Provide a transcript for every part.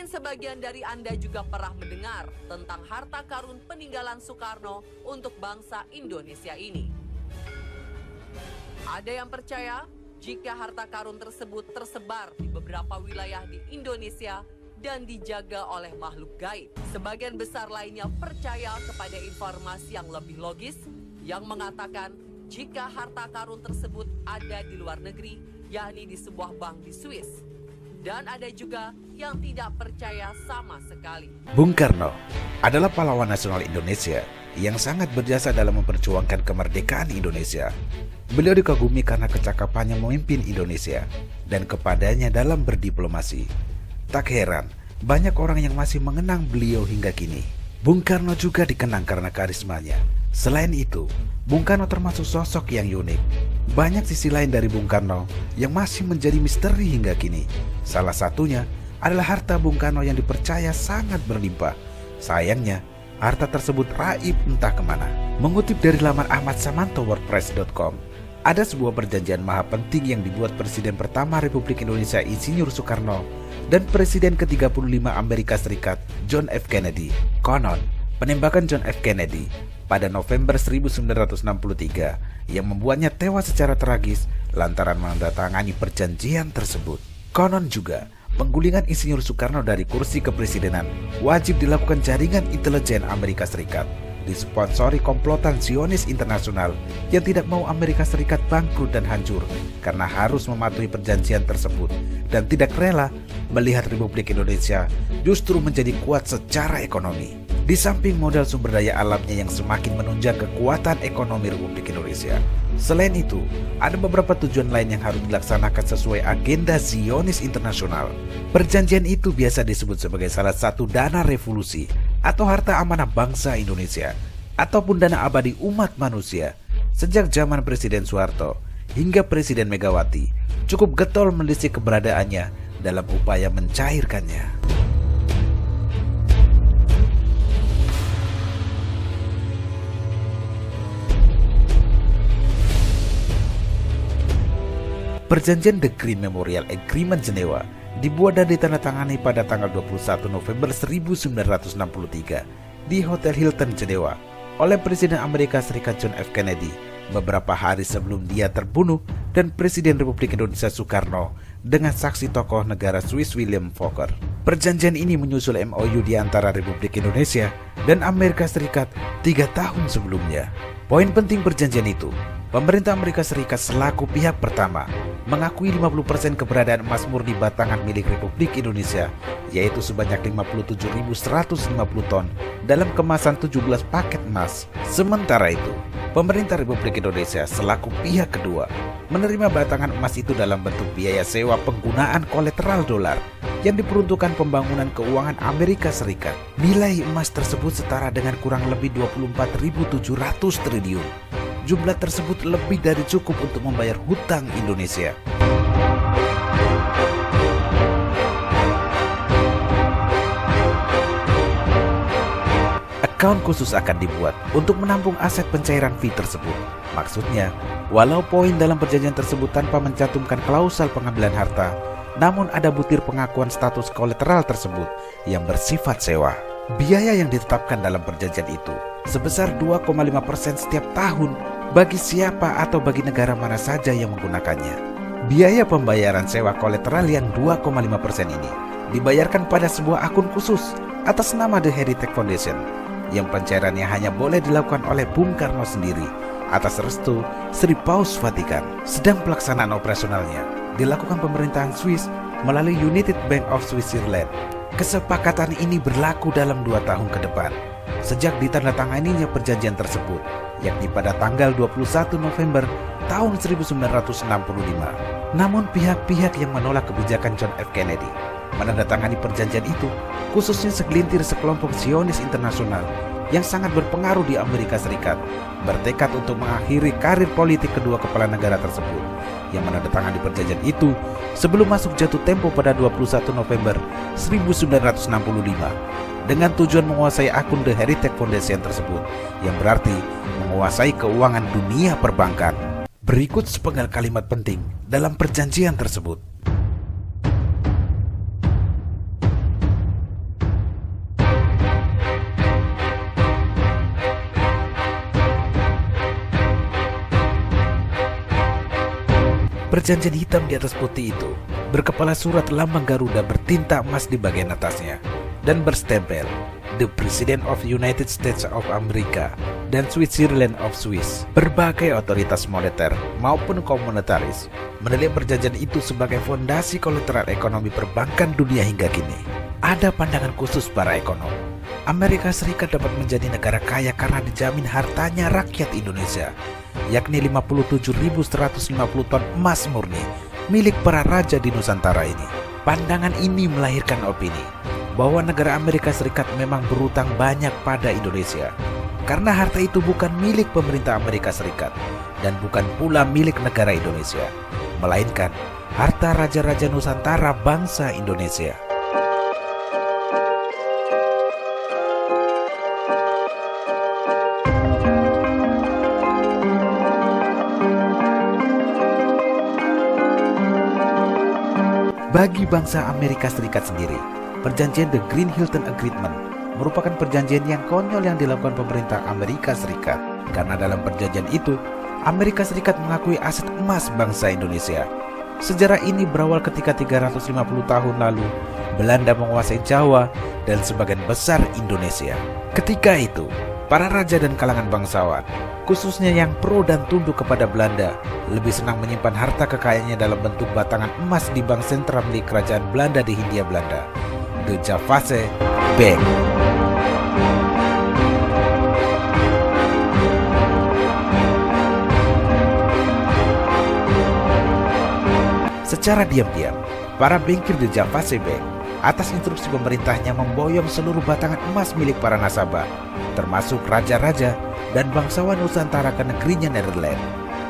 Mungkin sebagian dari Anda juga pernah mendengar tentang harta karun peninggalan Soekarno untuk bangsa Indonesia ini. Ada yang percaya jika harta karun tersebut tersebar di beberapa wilayah di Indonesia dan dijaga oleh makhluk gaib. Sebagian besar lainnya percaya kepada informasi yang lebih logis yang mengatakan jika harta karun tersebut ada di luar negeri, yakni di sebuah bank di Swiss. Dan ada juga yang tidak percaya sama sekali. Bung Karno adalah pahlawan nasional Indonesia yang sangat berjasa dalam memperjuangkan kemerdekaan Indonesia. Beliau dikagumi karena kecakapannya memimpin Indonesia dan kepadanya dalam berdiplomasi. Tak heran, banyak orang yang masih mengenang beliau hingga kini. Bung Karno juga dikenang karena karismanya. Selain itu, Bung Karno termasuk sosok yang unik. Banyak sisi lain dari Bung Karno yang masih menjadi misteri hingga kini. Salah satunya adalah harta Bung Karno yang dipercaya sangat berlimpah. Sayangnya, harta tersebut raib entah kemana. Mengutip dari laman ahmadsamanto.wordpress.com, ada sebuah perjanjian maha penting yang dibuat Presiden pertama Republik Indonesia Insinyur Soekarno dan Presiden ke-35 Amerika Serikat John F. Kennedy. Konon, penembakan John F. Kennedy pada November 1963 yang membuatnya tewas secara tragis lantaran menandatangani perjanjian tersebut. Konon juga, penggulingan Insinyur Soekarno dari kursi kepresidenan wajib dilakukan jaringan intelijen Amerika Serikat, disponsori komplotan Zionis internasional yang tidak mau Amerika Serikat bangkrut dan hancur karena harus mematuhi perjanjian tersebut dan tidak rela melihat Republik Indonesia justru menjadi kuat secara ekonomi. Di samping modal sumber daya alamnya yang semakin menunjang kekuatan ekonomi Republik Indonesia. Selain itu, ada beberapa tujuan lain yang harus dilaksanakan sesuai agenda Zionis internasional. Perjanjian itu biasa disebut sebagai salah satu dana revolusi atau harta amanah bangsa Indonesia ataupun dana abadi umat manusia. Sejak zaman Presiden Soeharto hingga Presiden Megawati cukup getol menelisik keberadaannya dalam upaya mencairkannya. Perjanjian The Green Memorial Agreement Jenewa dibuat dan ditandatangani pada tanggal 21 November 1963 di Hotel Hilton Jenewa oleh Presiden Amerika Serikat John F. Kennedy beberapa hari sebelum dia terbunuh dan Presiden Republik Indonesia Soekarno dengan saksi tokoh negara Swiss William Fokker. Perjanjian ini menyusul MOU di antara Republik Indonesia dan Amerika Serikat 3 tahun sebelumnya. Poin penting perjanjian itu, pemerintah Amerika Serikat selaku pihak pertama mengakui 50% keberadaan emas murni batangan milik Republik Indonesia, yaitu sebanyak 57.150 ton dalam kemasan 17 paket emas. Sementara itu, pemerintah Republik Indonesia selaku pihak kedua menerima batangan emas itu dalam bentuk biaya sewa penggunaan kolateral dolar yang diperuntukkan pembangunan keuangan Amerika Serikat. Nilai emas tersebut setara dengan kurang lebih 24.700 triliun. Jumlah tersebut lebih dari cukup untuk membayar hutang Indonesia. Account khusus akan dibuat untuk menampung aset pencairan fee tersebut. Maksudnya, walau poin dalam perjanjian tersebut tanpa mencantumkan klausal pengambilan harta, namun ada butir pengakuan status kolateral tersebut yang bersifat sewa. Biaya yang ditetapkan dalam perjanjian itu sebesar 2,5% setiap tahun bagi siapa atau bagi negara mana saja yang menggunakannya. Biaya pembayaran sewa kolateral yang 2,5% ini dibayarkan pada sebuah akun khusus atas nama The Heritage Foundation yang pencairannya hanya boleh dilakukan oleh Bung Karno sendiri atas restu Sri Paus Vatikan. Sedang pelaksanaan operasionalnya dilakukan pemerintahan Swiss melalui United Bank of Switzerland. Kesepakatan ini berlaku dalam 2 tahun ke depan sejak ditandatanganinya perjanjian tersebut, yakni pada tanggal 21 November tahun 1965. Namun pihak-pihak yang menolak kebijakan John F. Kennedy menandatangani perjanjian itu, khususnya segelintir sekelompok Zionis internasional yang sangat berpengaruh di Amerika Serikat, bertekad untuk mengakhiri karir politik kedua kepala negara tersebut yang menandatangani perjanjian itu sebelum masuk jatuh tempo pada 21 November 1965 dengan tujuan menguasai akun The Heritage Foundation tersebut yang berarti menguasai keuangan dunia perbankan. Berikut sepenggal kalimat penting dalam perjanjian tersebut. Perjanjian hitam di atas putih itu berkepala surat lambang Garuda bertinta emas di bagian atasnya dan berstempel The President of United States of America dan Switzerland of Swiss. Berbagai otoritas moneter maupun komunitaris menilai perjanjian itu sebagai fondasi kolateral ekonomi perbankan dunia hingga kini. Ada pandangan khusus para ekonom. Amerika Serikat dapat menjadi negara kaya karena dijamin hartanya rakyat Indonesia, yakni 57.150 ton emas murni milik para raja di Nusantara ini. Pandangan ini melahirkan opini bahwa negara Amerika Serikat memang berutang banyak pada Indonesia karena harta itu bukan milik pemerintah Amerika Serikat dan bukan pula milik negara Indonesia, melainkan harta raja-raja Nusantara bangsa Indonesia. Bagi bangsa Amerika Serikat sendiri, perjanjian The Green Hilton Agreement merupakan perjanjian yang konyol yang dilakukan pemerintah Amerika Serikat. Karena dalam perjanjian itu, Amerika Serikat mengakui aset emas bangsa Indonesia. Sejarah ini berawal ketika 350 tahun lalu, Belanda menguasai Jawa dan sebagian besar Indonesia. Ketika itu, para raja dan kalangan bangsawan, khususnya yang pro dan tunduk kepada Belanda, lebih senang menyimpan harta kekayaannya dalam bentuk batangan emas di bank sentral milik kerajaan Belanda di Hindia Belanda, The Javase Bank. Secara diam-diam, para bankir The Javase Bank atas instruksi pemerintahnya memboyong seluruh batangan emas milik para nasabah, termasuk raja-raja dan bangsawan Nusantara ke negerinya Nederland,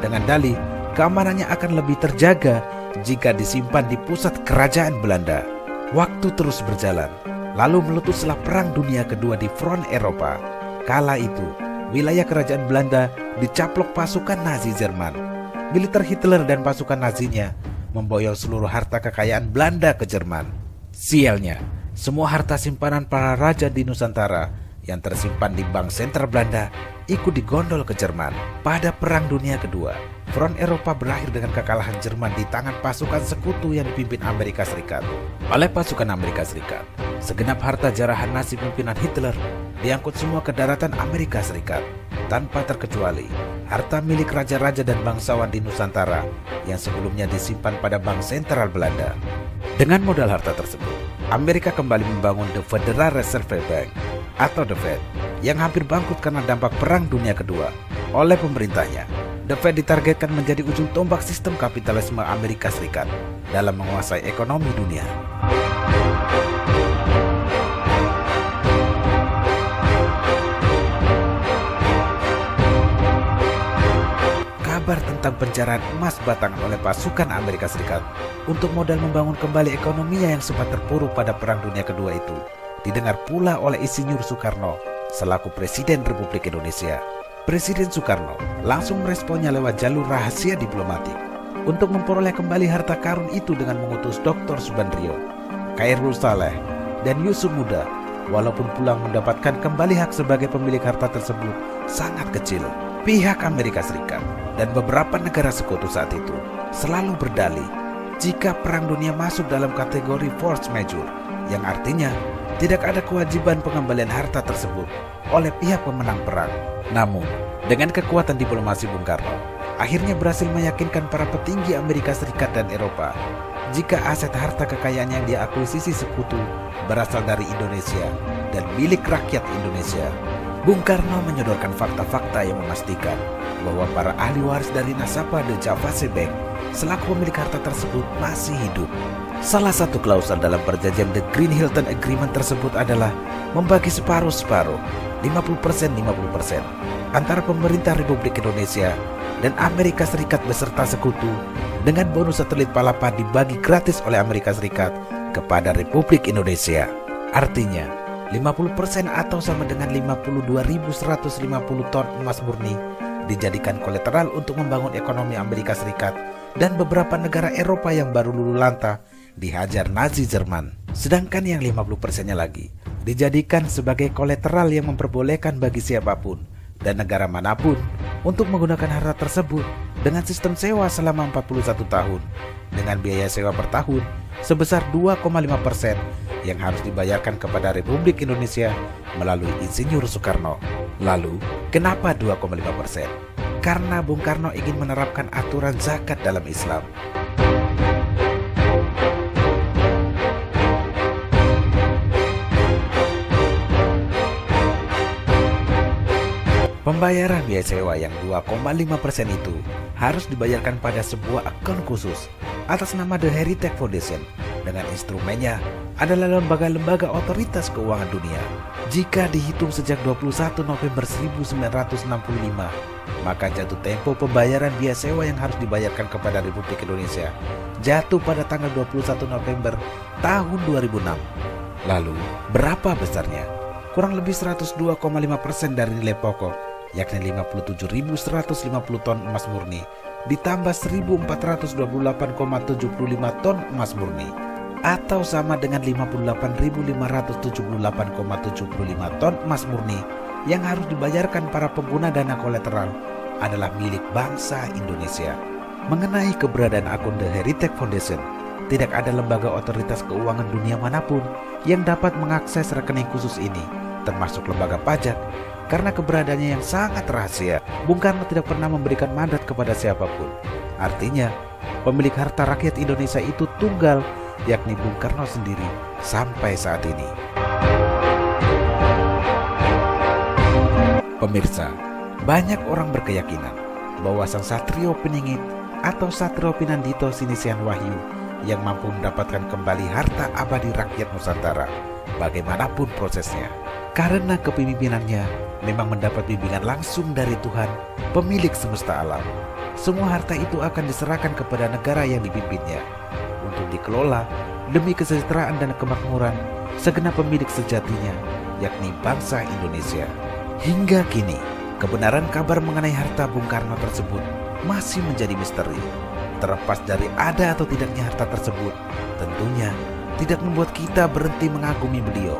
dengan dalih keamanannya akan lebih terjaga jika disimpan di pusat kerajaan Belanda. Waktu terus berjalan, lalu meletuslah Perang Dunia Kedua di front Eropa. Kala itu, wilayah kerajaan Belanda dicaplok pasukan Nazi Jerman. Militer Hitler dan pasukan Nazinya memboyong seluruh harta kekayaan Belanda ke Jerman. Sialnya, semua harta simpanan para raja di Nusantara yang tersimpan di bank sentral Belanda ikut digondol ke Jerman. Pada Perang Dunia Kedua, front Eropa berakhir dengan kekalahan Jerman di tangan pasukan sekutu yang dipimpin Amerika Serikat. Oleh pasukan Amerika Serikat, segenap harta jarahan Nazi pimpinan Hitler diangkut semua ke daratan Amerika Serikat, tanpa terkecuali harta milik raja-raja dan bangsawan di Nusantara yang sebelumnya disimpan pada bank sentral Belanda. Dengan modal harta tersebut, Amerika kembali membangun The Federal Reserve Bank atau The Fed yang hampir bangkrut karena dampak Perang Dunia Kedua. Oleh pemerintahnya, The Fed ditargetkan menjadi ujung tombak sistem kapitalisme Amerika Serikat dalam menguasai ekonomi dunia. Kabar tentang pencarian emas batangan oleh pasukan Amerika Serikat untuk modal membangun kembali ekonominya yang sempat terpuruk pada Perang Dunia Kedua itu didengar pula oleh Insinyur Soekarno selaku Presiden Republik Indonesia. Presiden Soekarno langsung meresponnya lewat jalur rahasia diplomatik untuk memperoleh kembali harta karun itu dengan mengutus Dr. Subandrio, Khairul Saleh, dan Yusuf Muda. Walaupun pulang mendapatkan kembali hak sebagai pemilik harta tersebut sangat kecil. Pihak Amerika Serikat dan beberapa negara sekutu saat itu selalu berdalih jika Perang Dunia masuk dalam kategori force majeure, yang artinya tidak ada kewajiban pengembalian harta tersebut oleh pihak pemenang perang. Namun, dengan kekuatan diplomasi Bung Karno, akhirnya berhasil meyakinkan para petinggi Amerika Serikat dan Eropa jika aset harta kekayaan yang diakuisisi sekutu berasal dari Indonesia dan milik rakyat Indonesia. Bung Karno menyodorkan fakta-fakta yang memastikan bahwa para ahli waris dari nasabah The Javase Bank selaku pemilik harta tersebut masih hidup. Salah satu klausul dalam perjanjian The Green Hilton Agreement tersebut adalah membagi separuh-separuh 50%-50% antara pemerintah Republik Indonesia dan Amerika Serikat beserta sekutu, dengan bonus satelit palapa dibagi gratis oleh Amerika Serikat kepada Republik Indonesia. Artinya 50% atau sama dengan 52.150 ton emas murni dijadikan kolateral untuk membangun ekonomi Amerika Serikat dan beberapa negara Eropa yang baru luluh lantah dihajar Nazi Jerman. Sedangkan yang 50%-nya lagi dijadikan sebagai kolateral yang memperbolehkan bagi siapapun dan negara manapun untuk menggunakan harta tersebut dengan sistem sewa selama 41 tahun dengan biaya sewa per tahun sebesar 2,5% yang harus dibayarkan kepada Republik Indonesia melalui Insinyur Soekarno. Lalu, kenapa 2,5%? Karena Bung Karno ingin menerapkan aturan zakat dalam Islam. Pembayaran biaya sewa yang 2,5% itu harus dibayarkan pada sebuah akun khusus atas nama The Heritage Foundation dengan instrumennya adalah lembaga-lembaga otoritas keuangan dunia. Jika dihitung sejak 21 November 1965, maka jatuh tempo pembayaran biaya sewa yang harus dibayarkan kepada Republik Indonesia jatuh pada tanggal 21 November tahun 2006. Lalu, berapa besarnya? Kurang lebih 102,5% dari nilai pokok, yakni 57.150 ton emas murni, ditambah 1.428,75 ton emas murni, atau sama dengan 58.578,75 ton emas murni yang harus dibayarkan para pengguna dana kolateral adalah milik bangsa Indonesia. Mengenai keberadaan akun The Heritage Foundation, tidak ada lembaga otoritas keuangan dunia manapun yang dapat mengakses rekening khusus ini, termasuk lembaga pajak, karena keberadaannya yang sangat rahasia. Bung Karno tidak pernah memberikan mandat kepada siapapun. Artinya, pemilik harta rakyat Indonesia itu tunggal, yakni Bung Karno sendiri sampai saat ini. Pemirsa, banyak orang berkeyakinan bahwa sang Satrio Piningit atau Satrio Pinandito Sinisian Wahyu yang mampu mendapatkan kembali harta abadi rakyat Nusantara, bagaimanapun prosesnya, karena kepemimpinannya memang mendapat bimbingan langsung dari Tuhan, pemilik semesta alam. Semua harta itu akan diserahkan kepada negara yang dipimpinnya untuk dikelola demi kesejahteraan dan kemakmuran segenap pemilik sejatinya, yakni bangsa Indonesia. Hingga kini, kebenaran kabar mengenai harta Bung Karno tersebut masih menjadi misteri. Terlepas dari ada atau tidaknya harta tersebut, tentunya tidak membuat kita berhenti mengagumi beliau.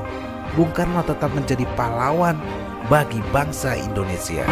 Bung Karno tetap menjadi pahlawan bagi bangsa Indonesia.